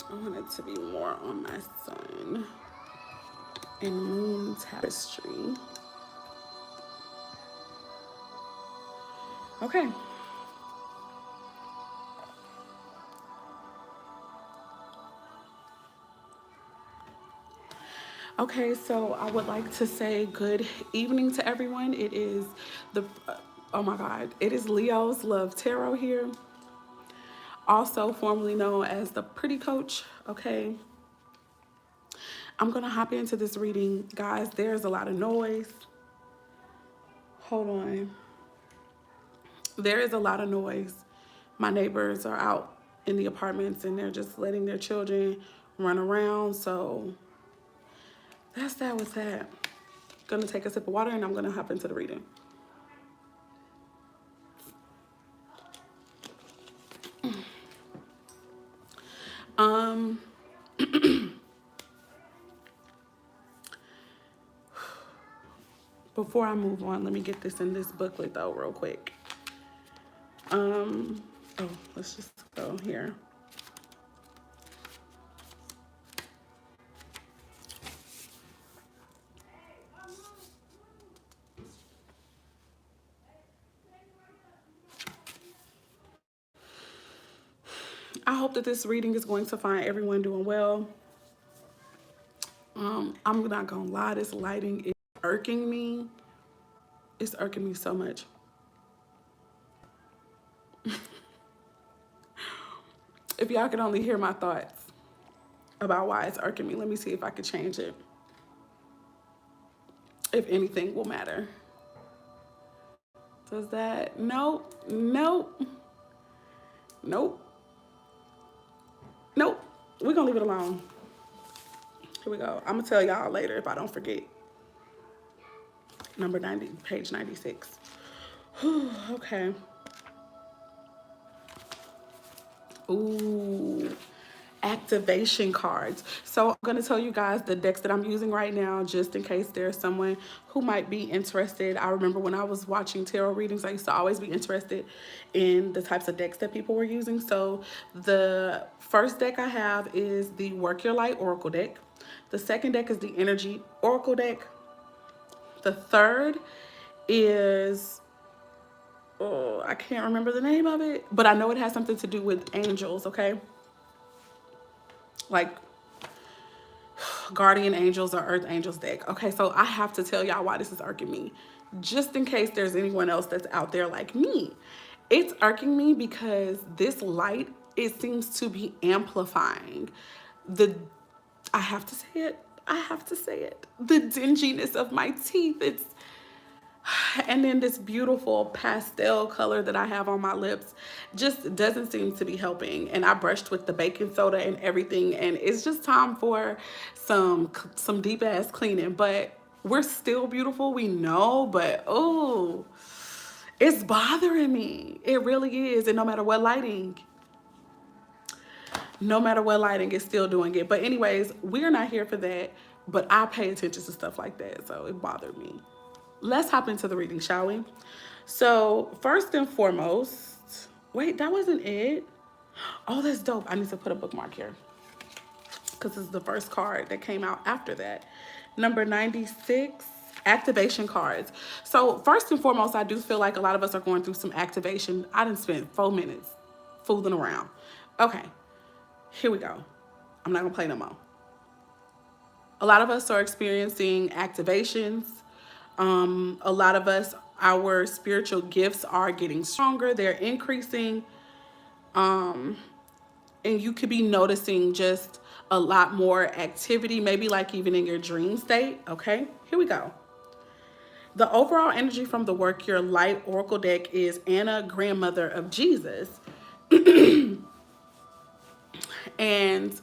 I want it to be more on my sun and moon tapestry. Okay. Okay, so I would like to say good evening to everyone. It is the, oh my God, it is Leo's Love Tarot here, also formerly known as the Pretty Coach. Okay, I'm gonna hop into this reading. Guys, there's a lot of noise. Hold on. There is a lot of noise. My neighbors are out in the apartments and they're just letting their children run around. So that's that with that. Gonna take a sip of water and I'm gonna hop into the reading. Um, Before I move on, let me get this in this booklet though real quick. Oh, let's just go here. I hope that this reading is going to find everyone doing well. I'm not gonna lie, this lighting is irking me. It's irking me so much. If y'all could only hear my thoughts about why it's irking me, let me see if I could change it. If anything will matter. Does that? Nope. Nope. Nope. Nope. We're gonna leave it alone. Here we go. I'm gonna tell y'all later if I don't forget. Number 90, page 96. Whew, okay. Ooh, activation cards. So I'm going to tell you guys the decks that I'm using right now, just in case there's someone who might be interested. I remember when I was watching tarot readings, I used to always be interested in the types of decks that people were using. So the first deck I have is the Work Your Light Oracle deck. The second deck is the Energy Oracle deck. The third is, oh, I can't remember the name of it, but I know it has something to do with angels, okay? Like guardian angels or earth angels deck. Okay, so I have to tell y'all why this is irking me. Just in case there's anyone else that's out there like me. It's irking me because this light, it seems to be amplifying I have to say it. I have to say it. The dinginess of my teeth. And then this beautiful pastel color that I have on my lips just doesn't seem to be helping. And I brushed with the baking soda and everything, and it's just time for some deep ass cleaning. But we're still beautiful, we know, but oh, it's bothering me. It really is. And no matter what lighting, it's still doing it. But anyways, we're not here for that, but I pay attention to stuff like that, so it bothered me. Let's hop into the reading, shall we? So first and foremost, wait, that wasn't it. Oh, that's dope. I need to put a bookmark here because it's the first card that came out after that. Number 96, activation cards. So first and foremost, I do feel like a lot of us are going through some activation. I didn't spend 4 minutes fooling around. Okay, here we go. I'm not gonna play no more. A lot of us are experiencing activations. A lot of us, our spiritual gifts are getting stronger, they're increasing. And you could be noticing just a lot more activity, maybe like even in your dream state. Okay, here we go. The overall energy from the Work Your Light Oracle deck is Anna, grandmother of Jesus. And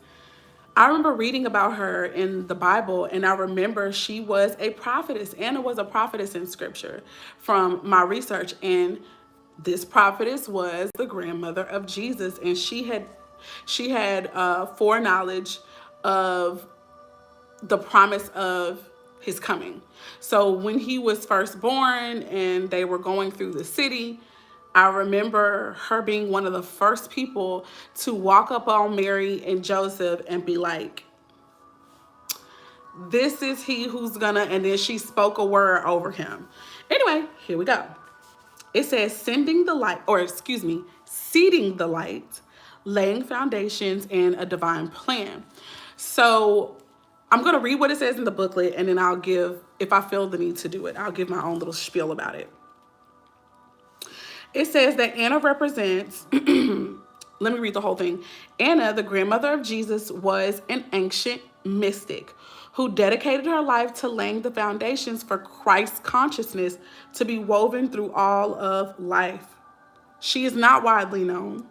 I remember reading about her in the Bible, and I remember she was a prophetess. Anna was a prophetess in scripture from my research, and this prophetess was the grandmother of Jesus, and she had foreknowledge of the promise of his coming. So when he was first born and they were going through the city, I remember her being one of the first people to walk up on Mary and Joseph and be like, this is he who's gonna, and then she spoke a word over him. Anyway, here we go. It says sending the light, or excuse me, seeding the light, laying foundations, and a divine plan. So I'm going to read what it says in the booklet, and then I'll give, if I feel the need to do it, I'll give my own little spiel about it. It says that Anna represents, let me read the whole thing. Anna, the grandmother of Jesus, was an ancient mystic who dedicated her life to laying the foundations for Christ's consciousness to be woven through all of life. She is not widely known,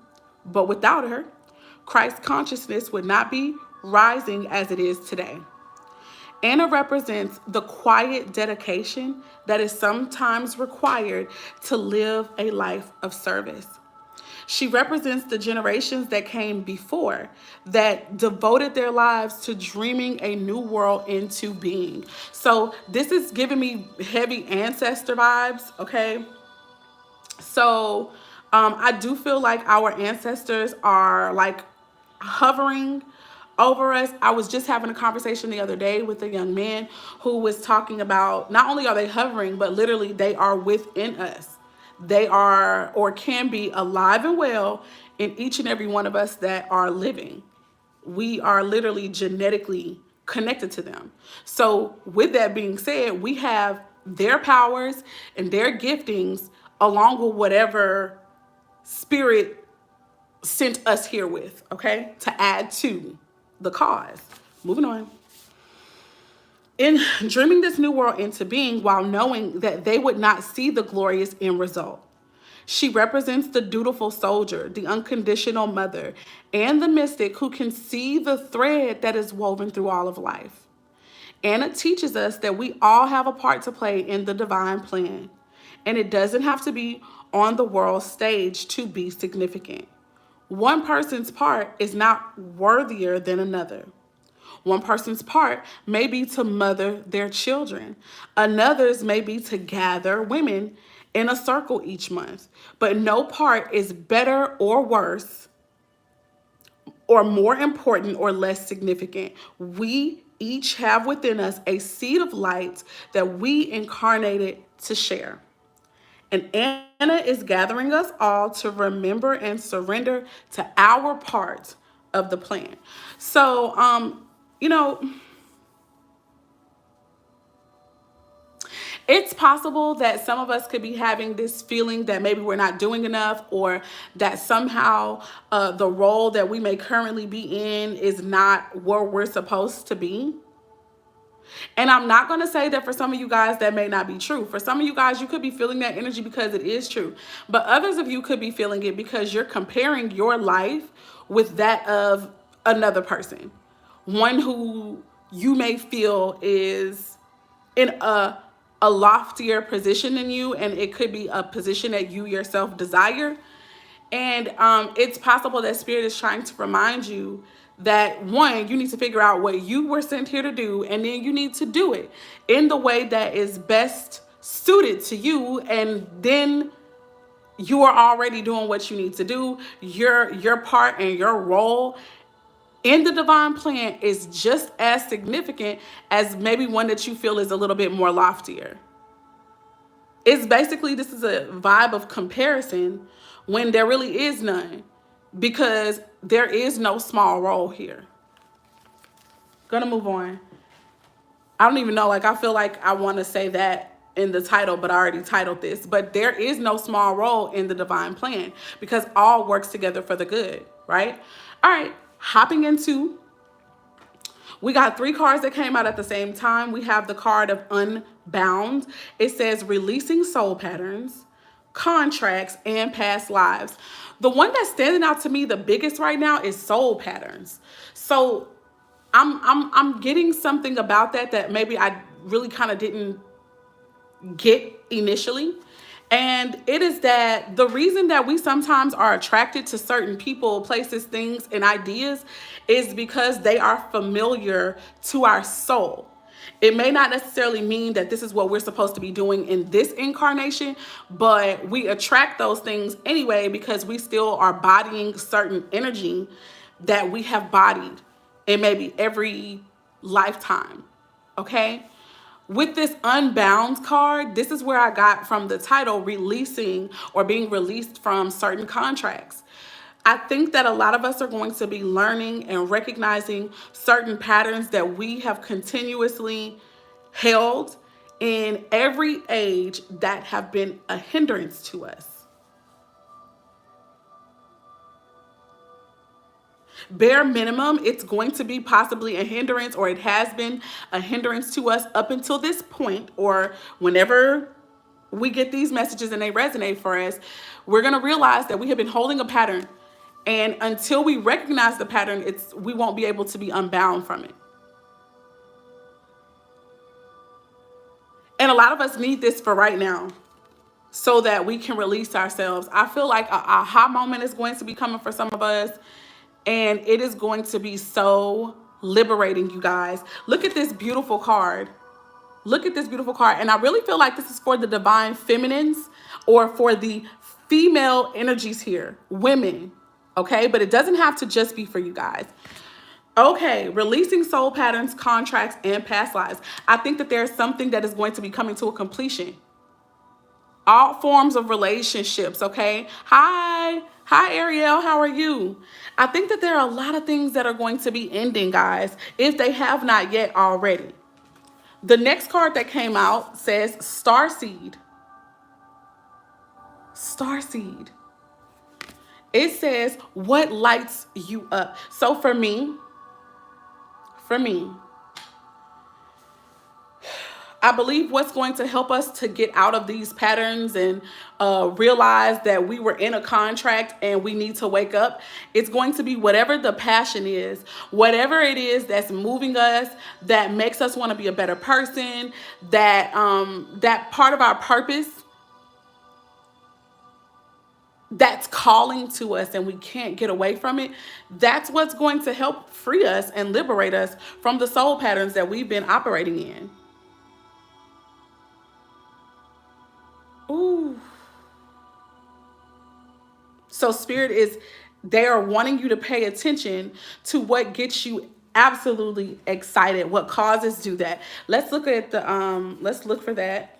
but without her, Christ's consciousness would not be rising as it is today. Anna represents the quiet dedication that is sometimes required to live a life of service. She represents the generations that came before that devoted their lives to dreaming a new world into being. So this is giving me heavy ancestor vibes, okay? So I do feel like our ancestors are like hovering over us. I was just having a conversation the other day with a young man who was talking about not only are they hovering, but literally they are within us. They are or can be alive and well in each and every one of us that are living. We are literally genetically connected to them. So with that being said, we have their powers and their giftings along with whatever spirit sent us here with, okay, to add to the cause. Moving on. In dreaming this new world into being while knowing that they would not see the glorious end result. She represents the dutiful soldier, the unconditional mother, and the mystic who can see the thread that is woven through all of life. Anna teaches us that we all have a part to play in the divine plan, and it doesn't have to be on the world stage to be significant. One person's part is not worthier than another. One person's part may be to mother their children. Another's may be to gather women in a circle each month. But no part is better or worse or more important or less significant. We each have within us a seed of light that we incarnated to share. And Anna is gathering us all to remember and surrender to our part of the plan. So, you know, it's possible that some of us could be having this feeling that maybe we're not doing enough, or that somehow the role that we may currently be in is not where we're supposed to be. And I'm not going to say that for some of you guys that may not be true. For some of you guys, you could be feeling that energy because it is true. But others of you could be feeling it because you're comparing your life with that of another person. One who you may feel is in a loftier position than you, and it could be a position that you yourself desire. And it's possible that Spirit is trying to remind you that, one, you need to figure out what you were sent here to do, and then you need to do it in the way that is best suited to you, and then you are already doing what you need to do. Your part and your role in the divine plan is just as significant as maybe one that you feel is a little bit more loftier. It's basically, this is a vibe of comparison when there really is none, because there is no small role here. Gonna move on. I don't even know, like, I feel like I want to say that in the title, but I already titled this. But there is no small role in the divine plan because all works together for the good, right? All right, hopping into, we got 3 cards that came out at the same time. We have the card of Unbound. It says releasing soul patterns, contracts, and past lives. The one that's standing out to me the biggest right now is soul patterns. So I'm getting something about that maybe I really kind of didn't get initially. And it is that the reason that we sometimes are attracted to certain people, places, things, and ideas is because they are familiar to our soul. It may not necessarily mean that this is what we're supposed to be doing in this incarnation, but we attract those things anyway because we still are bodying certain energy that we have bodied in maybe every lifetime. Okay? With this Unbound card, this is where I got from the title, releasing or being released from certain contracts. I think that a lot of us are going to be learning and recognizing certain patterns that we have continuously held in every age that have been a hindrance to us. Bare minimum, it's going to be possibly a hindrance, or it has been a hindrance to us up until this point, or whenever we get these messages and they resonate for us, we're going to realize that we have been holding a pattern. And until we recognize the pattern, we won't be able to be unbound from it. And a lot of us need this for right now so that we can release ourselves. I feel like a aha moment is going to be coming for some of us. And it is going to be so liberating, you guys. Look at this beautiful card. Look at this beautiful card. And I really feel like this is for the divine feminines or for the female energies here, women. Okay, but it doesn't have to just be for you guys. Okay, releasing soul patterns, contracts, and past lives. I think that there's something that is going to be coming to a completion. All forms of relationships, okay? Hi, Ariel, how are you? I think that there are a lot of things that are going to be ending, guys, if they have not yet already. The next card that came out says Starseed. Starseed. It says, what lights you up? So for me, I believe what's going to help us to get out of these patterns and realize that we were in a contract and we need to wake up, it's going to be whatever the passion is, whatever it is that's moving us, that makes us want to be a better person, that part of our purpose that's calling to us and we can't get away from it. That's what's going to help free us and liberate us from the soul patterns that we've been operating in. Ooh. So Spirit they are wanting you to pay attention to what gets you absolutely excited, what causes do that. Let's look at let's look for that.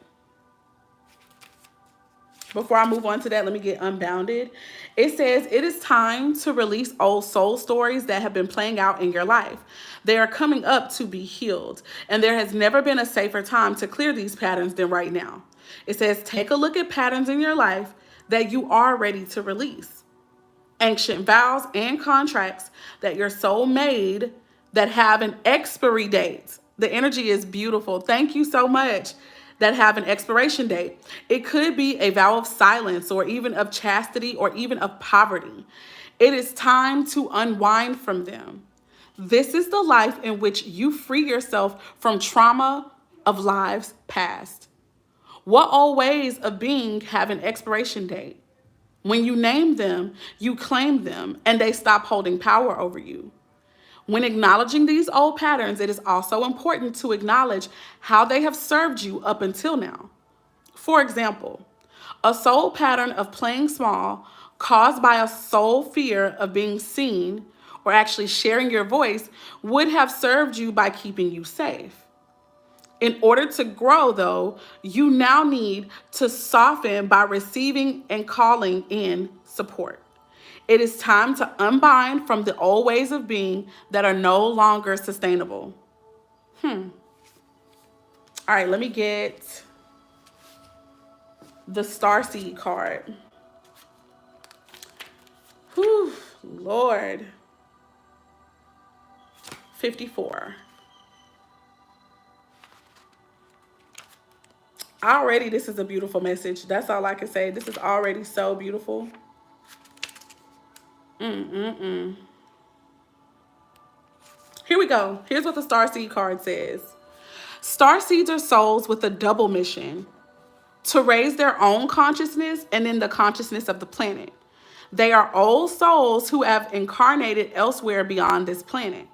Before I move on to that, let me get unbounded. It says, it is time to release old soul stories that have been playing out in your life. They are coming up to be healed. And there has never been a safer time to clear these patterns than right now. It says, take a look at patterns in your life that you are ready to release. Ancient vows and contracts that your soul made that have an expiry date. The energy is beautiful. Thank you so much. That have an expiration date. It could be a vow of silence or even of chastity or even of poverty. It is time to unwind from them. This is the life in which you free yourself from trauma of lives past. What old ways of being have an expiration date? When you name them, you claim them, and they stop holding power over you. When acknowledging these old patterns, it is also important to acknowledge how they have served you up until now. For example, a soul pattern of playing small caused by a soul fear of being seen or actually sharing your voice would have served you by keeping you safe. In order to grow, though, you now need to soften by receiving and calling in support. It is time to unbind from the old ways of being that are no longer sustainable. All right, let me get the Starseed card. Whew, Lord. 54. Already, this is a beautiful message. That's all I can say. This is already so beautiful. Here we go. Here's what the Starseed card says. Starseeds are souls with a double mission: to raise their own consciousness and then the consciousness of the planet. They are old souls who have incarnated elsewhere beyond this planet.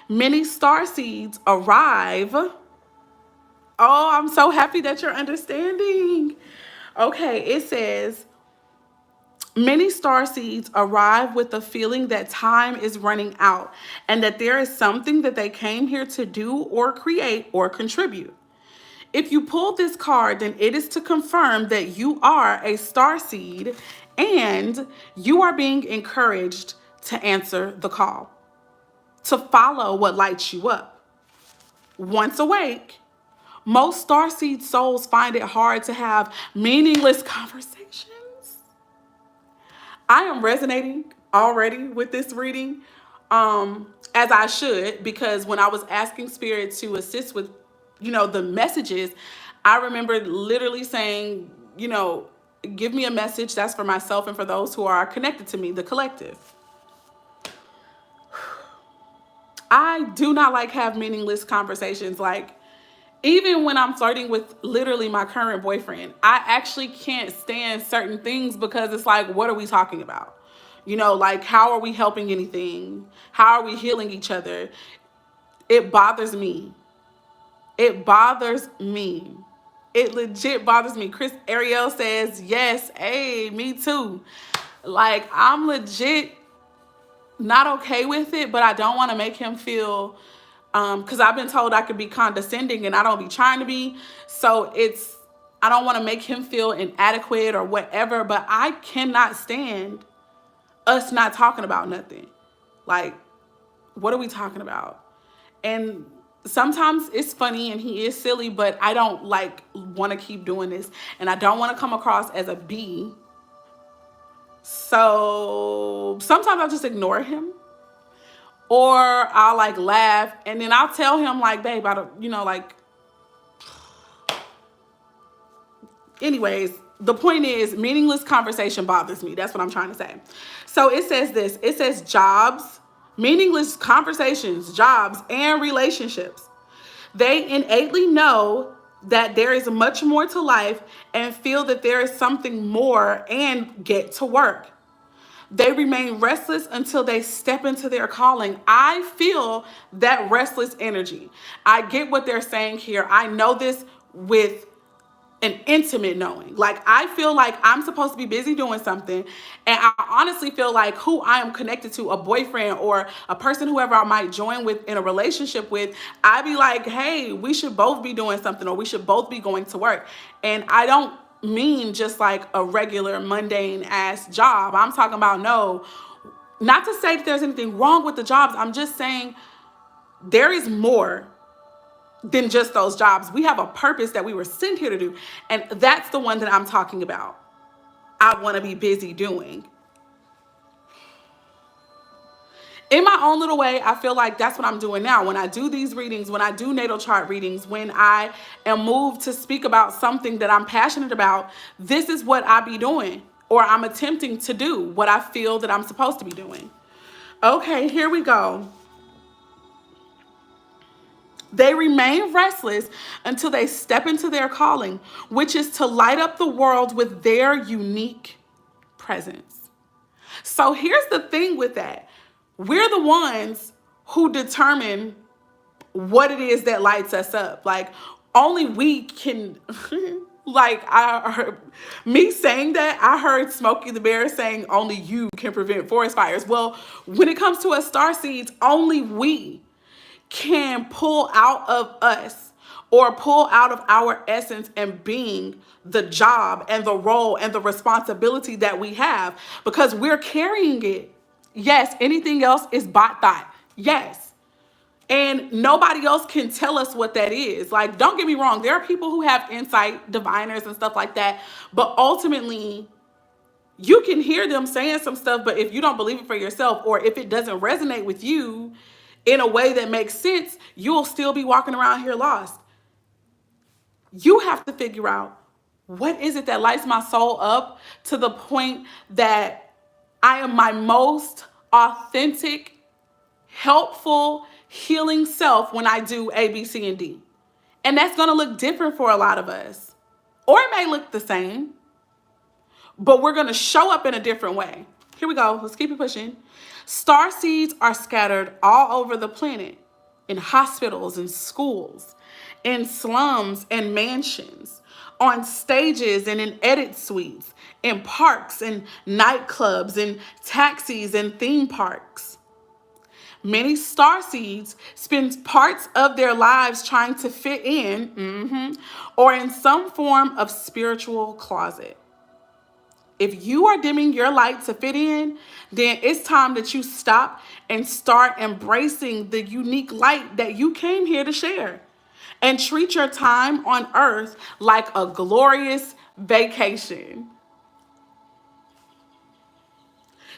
Many star seeds arrive. Oh, I'm so happy that you're understanding. Okay, it says, many star seeds arrive with the feeling that time is running out and that there is something that they came here to do or create or contribute. If you pull this card, then it is to confirm that you are a star seed and you are being encouraged to answer the call, to follow what lights you up. Once awake, most starseed souls find it hard to have meaningless conversations. I am resonating already with this reading, as I should, because when I was asking Spirit to assist with, the messages, I remember literally saying, give me a message that's for myself and for those who are connected to me, the collective. I do not like have meaningless conversations. Like, even when I'm flirting with literally my current boyfriend, I actually can't stand certain things because it's like, what are we talking about? Like, how are we helping anything? How are we healing each other? It bothers me. It bothers me. It legit bothers me. Chris Ariel says, yes, hey, me too. Like, I'm legit not okay with it, but I don't want to make him feel, because I've been told I could be condescending and I don't be trying to be. So I don't want to make him feel inadequate or whatever, but I cannot stand us not talking about nothing. Like, what are we talking about? And sometimes it's funny and he is silly, but I don't want to keep doing this. And I don't want to come across as a B. So sometimes I'll just ignore him, or I'll laugh, and then I'll tell him babe, I don't, anyways, the point is, meaningless conversation bothers me. That's what I'm trying to say. So it says this. It says jobs, meaningless conversations, jobs, and relationships. They innately know that there is much more to life and feel that there is something more and get to work. They remain restless until they step into their calling. I feel that restless energy. I get what they're saying here. I know this with an intimate knowing. I feel like I'm supposed to be busy doing something, and I honestly feel like who I am connected to, a boyfriend or a person, whoever I might join with in a relationship with, I'd be like, hey, we should both be doing something, or we should both be going to work. And I don't mean just a regular mundane ass job. I'm talking about, no, not to say that there's anything wrong with the jobs. I'm just saying there is more than just those jobs. We have a purpose that we were sent here to do. And that's the one that I'm talking about. I want to be busy doing. In my own little way, I feel like that's what I'm doing now. When I do these readings, when I do natal chart readings, when I am moved to speak about something that I'm passionate about, this is what I be doing, or I'm attempting to do what I feel that I'm supposed to be doing. Okay, here we go. They remain restless until they step into their calling, which is to light up the world with their unique presence. So here's the thing with that. We're the ones who determine what it is that lights us up. Only we can, I heard me saying that, I heard Smokey the Bear saying only you can prevent forest fires. Well, when it comes to us starseeds, only we can pull out of us, or pull out of our essence and being, the job and the role and the responsibility that we have, because we're carrying it. Yes, anything else is bot thought. Yes. And nobody else can tell us what that is. Don't get me wrong. There are people who have insight, diviners and stuff like that. But ultimately, you can hear them saying some stuff, but if you don't believe it for yourself, or if it doesn't resonate with you in a way that makes sense, you'll still be walking around here lost. You have to figure out, what is it that lights my soul up to the point that I am my most authentic, helpful, healing self when I do A, B, C, and D. And that's going to look different for a lot of us. Or it may look the same, but we're going to show up in a different way. Here we go. Let's keep it pushing. Star seeds are scattered all over the planet. in hospitals and schools, in slums and mansions, on stages and in edit suites, in parks and nightclubs, in taxis and theme parks. Many starseeds spend parts of their lives trying to fit in, or in some form of spiritual closet. If you are dimming your light to fit in, then it's time that you stop and start embracing the unique light that you came here to share. And treat your time on earth like a glorious vacation.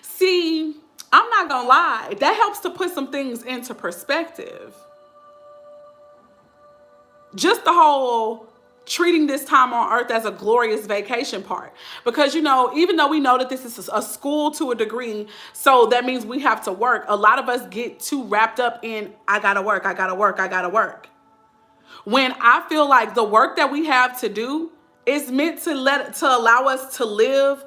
See, I'm not gonna lie, that helps to put some things into perspective. Just the whole treating this time on earth as a glorious vacation part. Because, you know, even though we know that this is a school to a degree, so that means we have to work, a lot of us get too wrapped up in, I gotta work, I gotta work, I gotta work. When I feel like the work that we have to do is meant to allow us to live,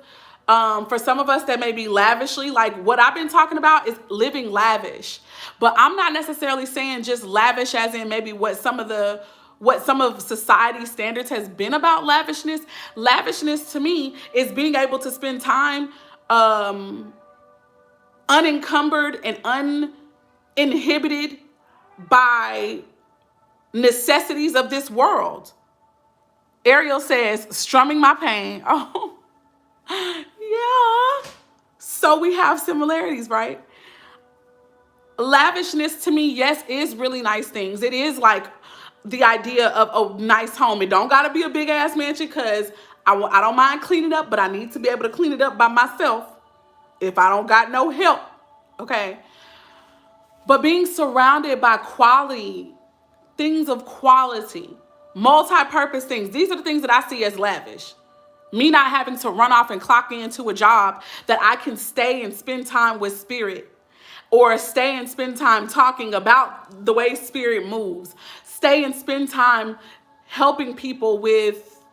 for some of us that may be lavishly, like what I've been talking about is living lavish. But I'm not necessarily saying just lavish as in maybe what some of society's standards has been about lavishness. Lavishness to me is being able to spend time unencumbered and uninhibited by necessities of this world. Ariel says, strumming my pain. Oh, yeah. So we have similarities, right? Lavishness to me, yes, is really nice things. It is like the idea of a nice home. It don't got to be a big ass mansion because I don't mind cleaning up, but I need to be able to clean it up by myself if I don't got no help. Okay. But being surrounded by quality, things of quality, multi-purpose things. These are the things that I see as lavish. Me not having to run off and clock into a job that I can stay and spend time with spirit, or stay and spend time talking about the way spirit moves, stay and spend time helping people with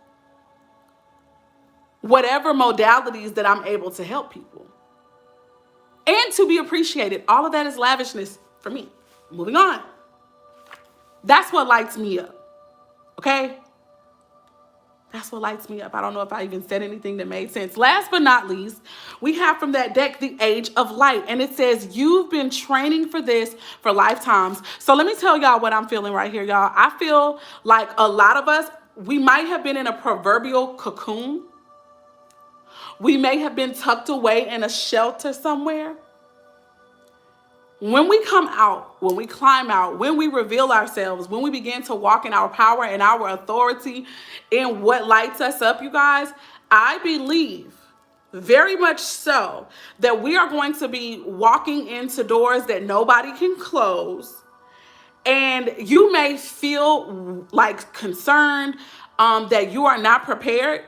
whatever modalities that I'm able to help people. And to be appreciated. All of that is lavishness for me. Moving on. That's what lights me up. Okay? That's what lights me up. I don't know if I even said anything that made sense. Last but not least, we have from that deck the Age of Light. And it says, you've been training for this for lifetimes. So let me tell y'all what I'm feeling right here, y'all. I feel like a lot of us, we might have been in a proverbial cocoon. We may have been tucked away in a shelter somewhere. When we come out, when we climb out, when we reveal ourselves, when we begin to walk in our power and our authority in what lights us up, you guys, I believe very much so that we are going to be walking into doors that nobody can close. And you may feel like concerned that you are not prepared,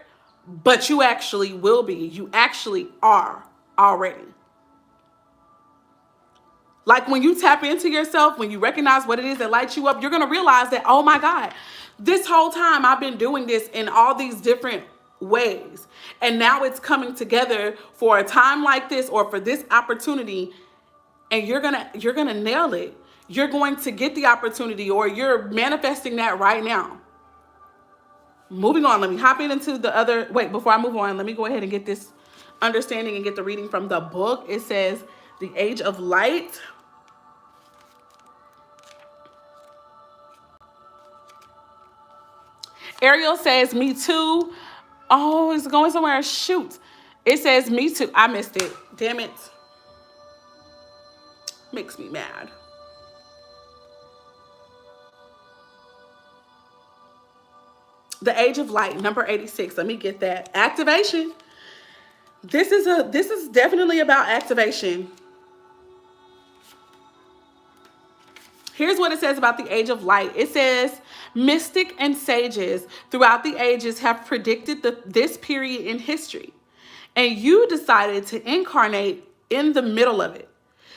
but you actually will be. You actually are already. Like when you tap into yourself, when you recognize what it is that lights you up, you're going to realize that, oh my God, this whole time I've been doing this in all these different ways. And now it's coming together for a time like this or for this opportunity. And you're going to nail it. You're going to get the opportunity, or you're manifesting that right now. Moving on, let me hop into the other. Wait, before I move on, let me go ahead and get this understanding and get the reading from the book. It says, The Age of Light. Ariel says, me too. Oh, it's going somewhere. Shoot. It says, me too. I missed it. Damn it. Makes me mad. The Age of Light, number 86. Let me get that. Activation. This is definitely about activation. Here's what it says about the Age of Light. It says, mystic and sages throughout the ages have predicted this period in history, and you decided to incarnate in the middle of it.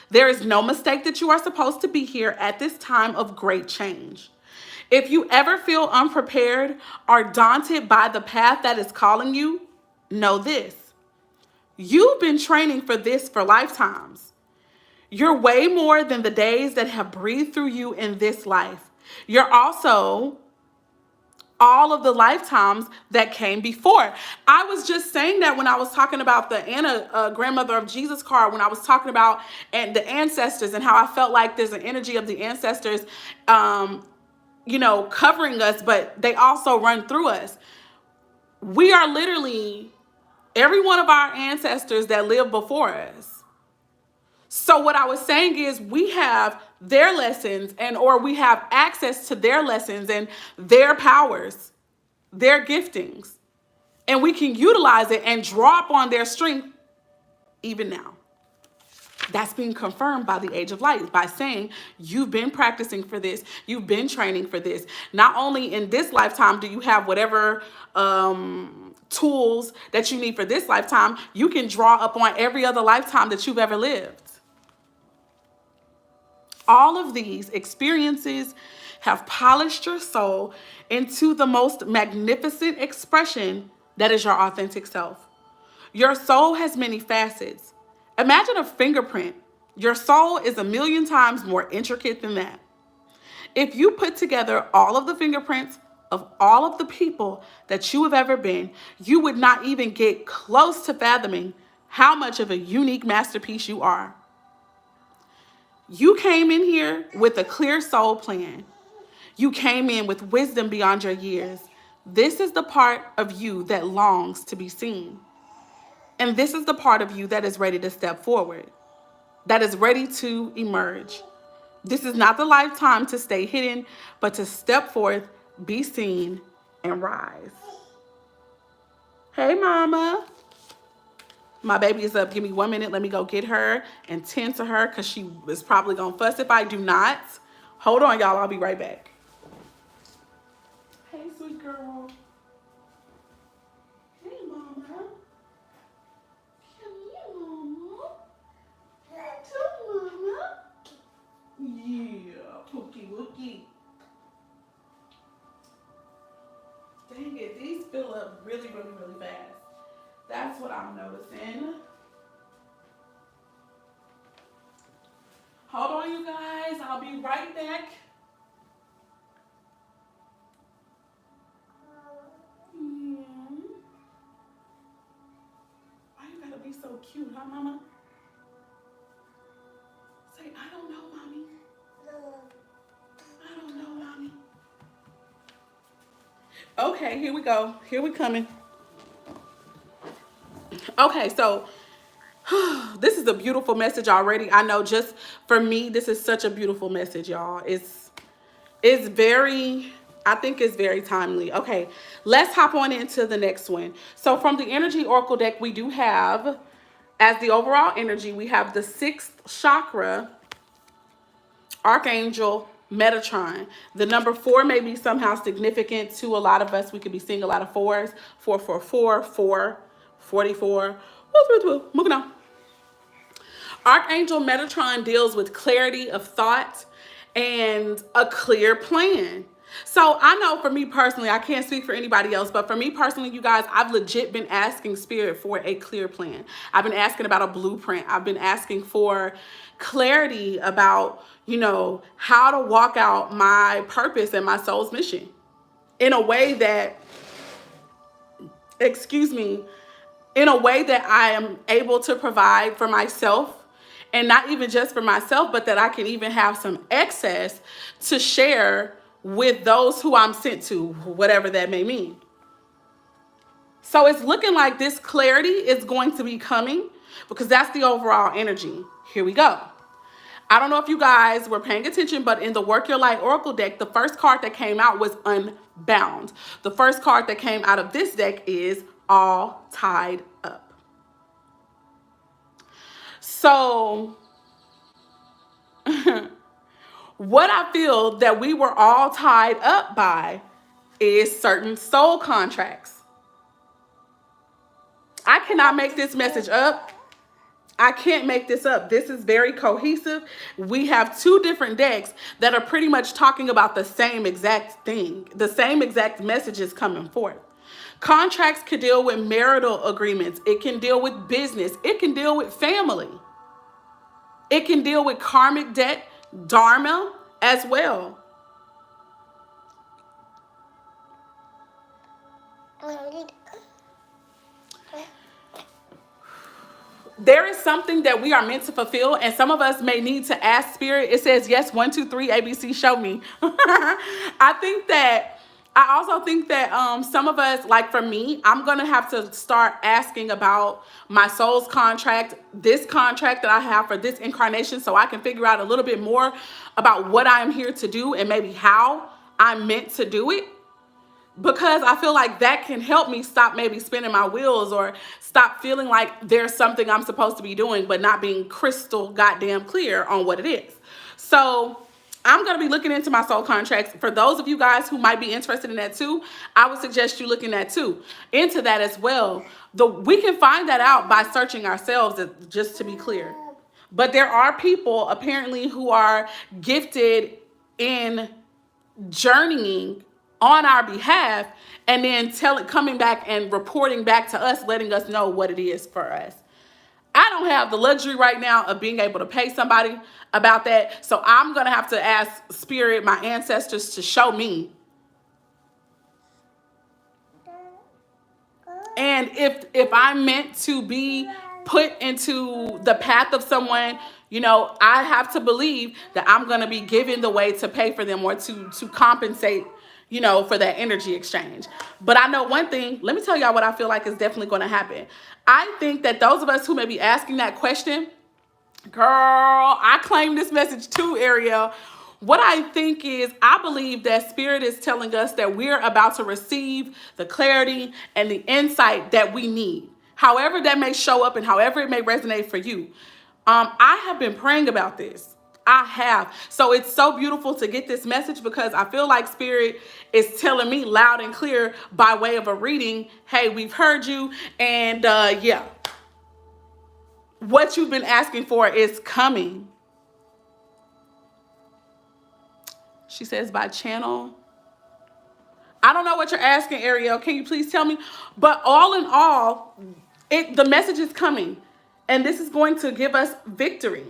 There is no mistake that you are supposed to be here at this time of great change. If you ever feel unprepared or daunted by the path that is calling you, know this. You've been training for this for lifetimes. You're way more than the days that have breathed through you in this life. You're also all of the lifetimes that came before. I was just saying that when I was talking about the Anna, grandmother of Jesus card, when I was talking about the ancestors and how I felt like there's an energy of the ancestors, covering us, but they also run through us. We are literally every one of our ancestors that lived before us. So what I was saying is we have their lessons or we have access to their lessons and their powers, their giftings, and we can utilize it and draw upon their strength even now. That's being confirmed by the Age of Light by saying you've been practicing for this, you've been training for this. Not only in this lifetime do you have whatever tools that you need for this lifetime, you can draw upon every other lifetime that you've ever lived. All of these experiences have polished your soul into the most magnificent expression that is your authentic self. Your soul has many facets. Imagine a fingerprint. Your soul is 1,000,000 times more intricate than that. If you put together all of the fingerprints of all of the people that you have ever been, you would not even get close to fathoming how much of a unique masterpiece you are. You came in here with a clear soul plan. You came in with wisdom beyond your years. This is the part of you that longs to be seen. And this is the part of you that is ready to step forward, that is ready to emerge. This is not the lifetime to stay hidden, but to step forth, be seen, and rise. Hey, mama. My baby is up. Give me 1 minute. Let me go get her and tend to her because she is probably going to fuss if I do not. Hold on, y'all. I'll be right back. Hey, sweet girl. Hey, mama. Come here, mama. Hey, too, mama. Yeah, pookie wookie. Dang it. These fill up really, really, really fast. That's what I'm noticing. Hold on, you guys. I'll be right back. Why you gotta be so cute, huh, mama? Say, I don't know, mommy. I don't know, mommy. Okay, here we go. Here we coming. Okay, so this is a beautiful message already. I know just for me, this is such a beautiful message, y'all. It's very, I think it's very timely. Okay, let's hop on into the next one. So from the Energy Oracle deck, we do have, as the overall energy, we have the 6th chakra, Archangel Metatron. The number 4 may be somehow significant to a lot of us. We could be seeing a lot of 4s. 444, 4, 44. Moving on. Archangel Metatron deals with clarity of thought and a clear plan. So I know for me personally, I can't speak for anybody else, but for me personally, you guys, I've legit been asking Spirit for a clear plan. I've been asking about a blueprint. I've been asking for clarity about, how to walk out my purpose and my soul's mission in a way that, in a way that I am able to provide for myself, and not even just for myself, but that I can even have some excess to share with those who I'm sent to, whatever that may mean. So it's looking like this clarity is going to be coming because that's the overall energy. Here we go. I don't know if you guys were paying attention, but in the Work Your Light Oracle deck, the first card that came out was Unbound. The first card that came out of this deck is All Tied Up. So what I feel that we were all tied up by is certain soul contracts. I cannot make this message up. I can't make this up. This is very cohesive. We have 2 different decks that are pretty much talking about the same exact thing. The same exact messages coming forth. Contracts could deal with marital agreements. It can deal with business. It can deal with family. It can deal with karmic debt, dharma as well. There is something that we are meant to fulfill, and some of us may need to ask spirit. It says, yes, 1, 2, 3, ABC, show me. I also think that some of us, like for me, I'm going to have to start asking about my soul's contract, this contract that I have for this incarnation, so I can figure out a little bit more about what I'm here to do and maybe how I'm meant to do it. Because I feel like that can help me stop maybe spinning my wheels or stop feeling like there's something I'm supposed to be doing but not being crystal goddamn clear on what it is. So I'm going to be looking into my soul contracts. For those of you guys who might be interested in that too, I would suggest you looking into that as well. We can find that out by searching ourselves, just to be clear. But there are people apparently who are gifted in journeying on our behalf and then coming back and reporting back to us, letting us know what it is for us. I don't have the luxury right now of being able to pay somebody about that. So I'm going to have to ask spirit, my ancestors, to show me. And if I'm meant to be put into the path of someone, you know, I have to believe that I'm going to be given the way to pay for them or to compensate, you know, for that energy exchange. But I know one thing, let me tell y'all what I feel like is definitely going to happen. I think that those of us who may be asking that question, girl, I claim this message too, Ariel. What I think is, I believe that spirit is telling us that we're about to receive the clarity and the insight that we need. However that may show up and however it may resonate for you. I have been praying about this. I have. So it's so beautiful to get this message because I feel like spirit is telling me loud and clear by way of a reading, hey, we've heard you. And yeah, what you've been asking for is coming. She says by channel. I don't know what you're asking, Ariel. Can you please tell me? But all in all, the message is coming. And this is going to give us victory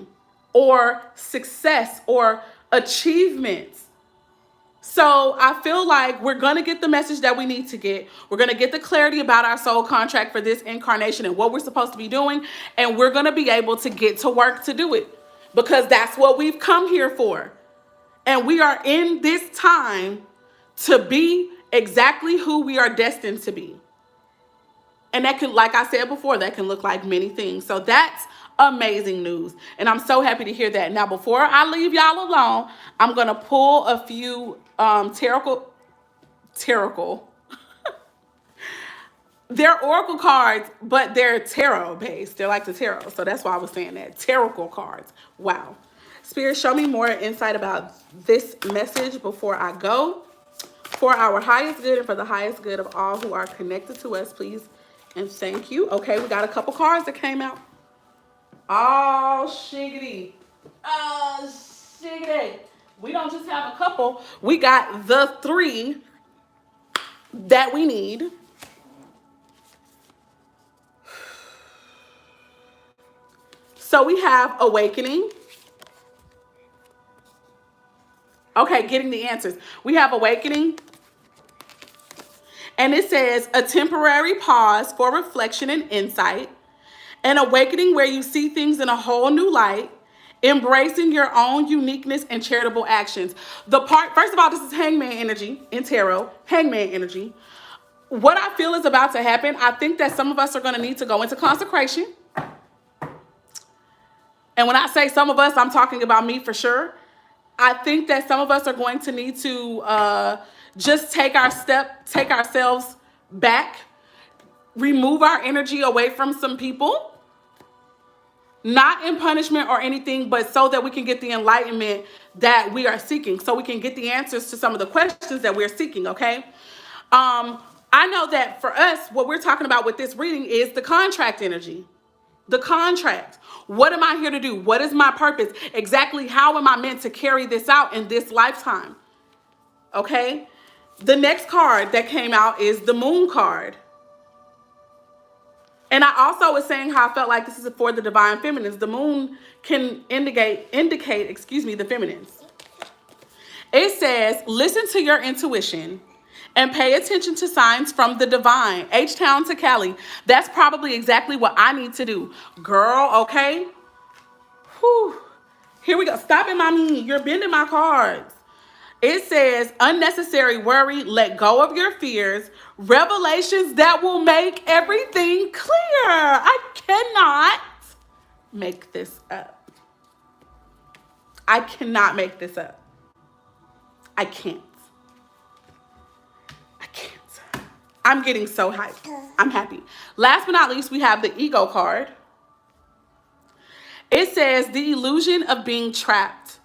or success or achievements. So I feel like we're going to get the message that we need to get. We're going to get the clarity about our soul contract for this incarnation and what we're supposed to be doing. And we're going to be able to get to work to do it because that's what we've come here for. And we are in this time to be exactly who we are destined to be. And that can, like I said before, that can look like many things. So that's amazing news. And I'm so happy to hear that. Now, before I leave y'all alone, I'm going to pull a few tarot. They're oracle cards, but they're tarot based. They're like the tarot. So that's why I was saying that. Tarot cards. Wow. Spirit, show me more insight about this message before I go. For our highest good and for the highest good of all who are connected to us, please. And thank you. Okay, we got a couple cards that came out. Oh, shiggity. Oh, shiggity. We don't just have a couple. We got the 3 that we need. So we have awakening. Okay, getting the answers. We have awakening. And it says a temporary pause for reflection and insight. An awakening where you see things in a whole new light. Embracing your own uniqueness and charitable actions. First of all, this is Hangman Energy in tarot. Hangman Energy. What I feel is about to happen, I think that some of us are going to need to go into consecration. And when I say some of us, I'm talking about me for sure. I think that some of us are going to need to just take ourselves back, remove our energy away from some people, not in punishment or anything, but so that we can get the enlightenment that we are seeking, so we can get the answers to some of the questions that we're seeking, okay? I know that for us, what we're talking about with this reading is the contract energy. The contract. What am I here to do? What is my purpose? Exactly how am I meant to carry this out in this lifetime? Okay? The next card that came out is the Moon card. And I also was saying how I felt like this is for the divine feminines. The moon can indicate, the feminines. It says, listen to your intuition and pay attention to signs from the divine. H-Town to Cali. That's probably exactly what I need to do. Girl, okay? Whew. Here we go. Stop it, mommy. You're bending my cards. It says, unnecessary worry, let go of your fears, revelations that will make everything clear. I cannot make this up. I cannot make this up. I can't. I'm getting so hyped. I'm happy. Last but not least, we have the ego card. It says the illusion of being trapped.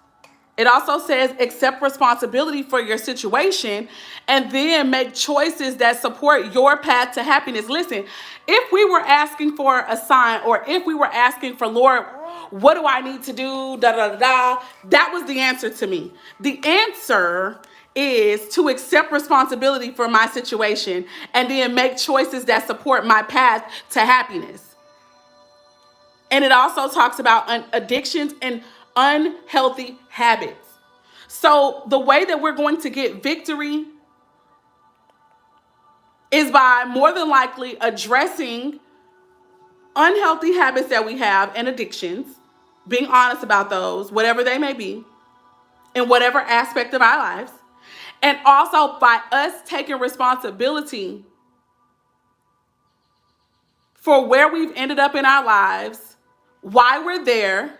It also says accept responsibility for your situation and then make choices that support your path to happiness. Listen, if we were asking for a sign, or if we were asking for, Lord, what do I need to do? Da, da, da, da. That was the answer to me. The answer is to accept responsibility for my situation and then make choices that support my path to happiness. And it also talks about addictions and unhealthy habits. So the way that we're going to get victory is by more than likely addressing unhealthy habits that we have and addictions, being honest about those, whatever they may be, in whatever aspect of our lives. And also by us taking responsibility for where we've ended up in our lives, why we're there.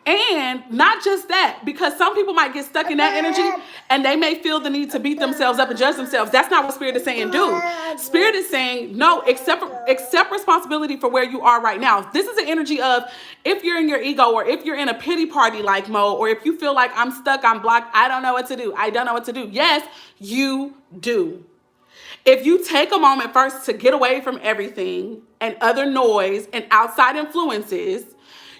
And not just that, because some people might get stuck in that energy and they may feel the need to beat themselves up and judge themselves. That's not what Spirit is saying do. Spirit is saying, no, accept responsibility for where you are right now. This is the energy of if you're in your ego, or if you're in a pity party like mode, or if you feel like I'm stuck, I'm blocked, I don't know what to do. I don't know what to do. Yes, you do. If you take a moment first to get away from everything and other noise and outside influences,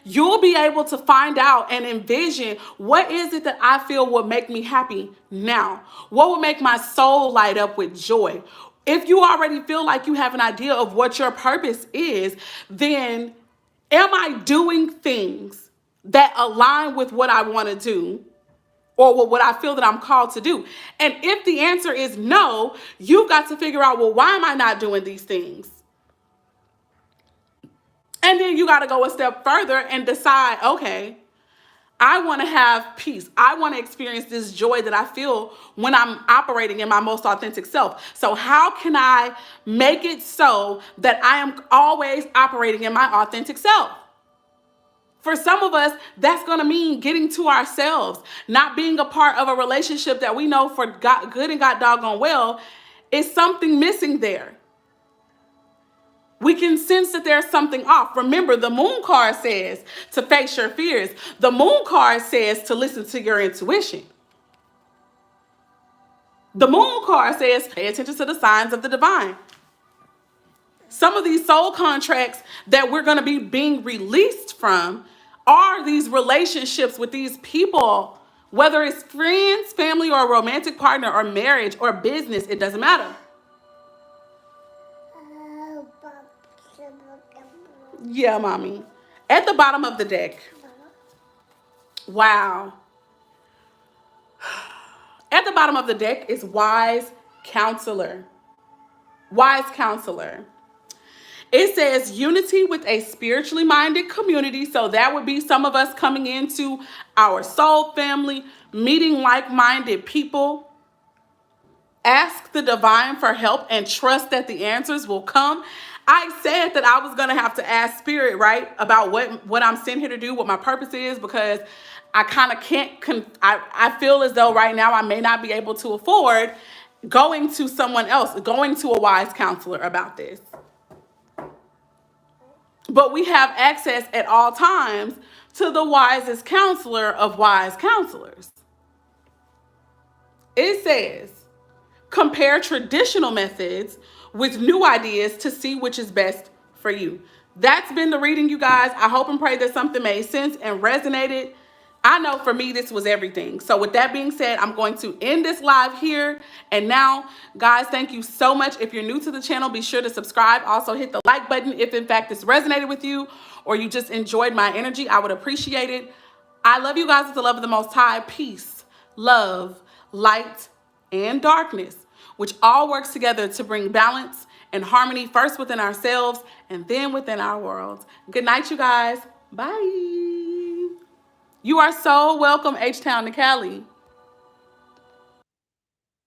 you'll be able to find out and envision, what is it that I feel will make me happy now? What will make my soul light up with joy? If you already feel like you have an idea of what your purpose is, then am I doing things that align with what I want to do, or what I feel that I'm called to do? And if the answer is no, you've got to figure out, well, why am I not doing these things? And then you got to go a step further and decide, okay, I want to have peace. I want to experience this joy that I feel when I'm operating in my most authentic self. So how can I make it so that I am always operating in my authentic self? For some of us, that's going to mean getting to ourselves, not being a part of a relationship that we know for God, good and God doggone well, is something missing there. We can sense that there's something off. Remember, the moon card says to face your fears. The moon card says to listen to your intuition. The moon card says pay attention to the signs of the divine. Some of these soul contracts that we're going to be being released from are these relationships with these people, whether it's friends, family, or a romantic partner, or marriage, or business, it doesn't matter. Yeah, mommy. At the bottom of the deck. Wow. At the bottom of the deck is wise counselor. Wise counselor. It says unity with a spiritually minded community. So that would be some of us coming into our soul family, meeting like-minded people. Ask the divine for help and trust that the answers will come. I said that I was going to have to ask Spirit, right, about what I'm sent here to do, what my purpose is, because I kind of can't, I feel as though right now I may not be able to afford going to someone else, going to a wise counselor about this. But we have access at all times to the wisest counselor of wise counselors. It says, compare traditional methods with new ideas to see which is best for you. That's been the reading, you guys. I hope and pray that something made sense and resonated I know for me, this was everything. So with that being said, I'm going to end this live here. And now, guys, thank you so much. If you're new to the channel, be sure to subscribe. Also hit the like button if in fact this resonated with you or you just enjoyed my energy. I would appreciate it. I love you guys with the love of the Most High. Peace, love, light, and darkness, which all works together to bring balance and harmony first within ourselves and then within our world. Good night, you guys. Bye. You are so welcome, H-Town to Cali.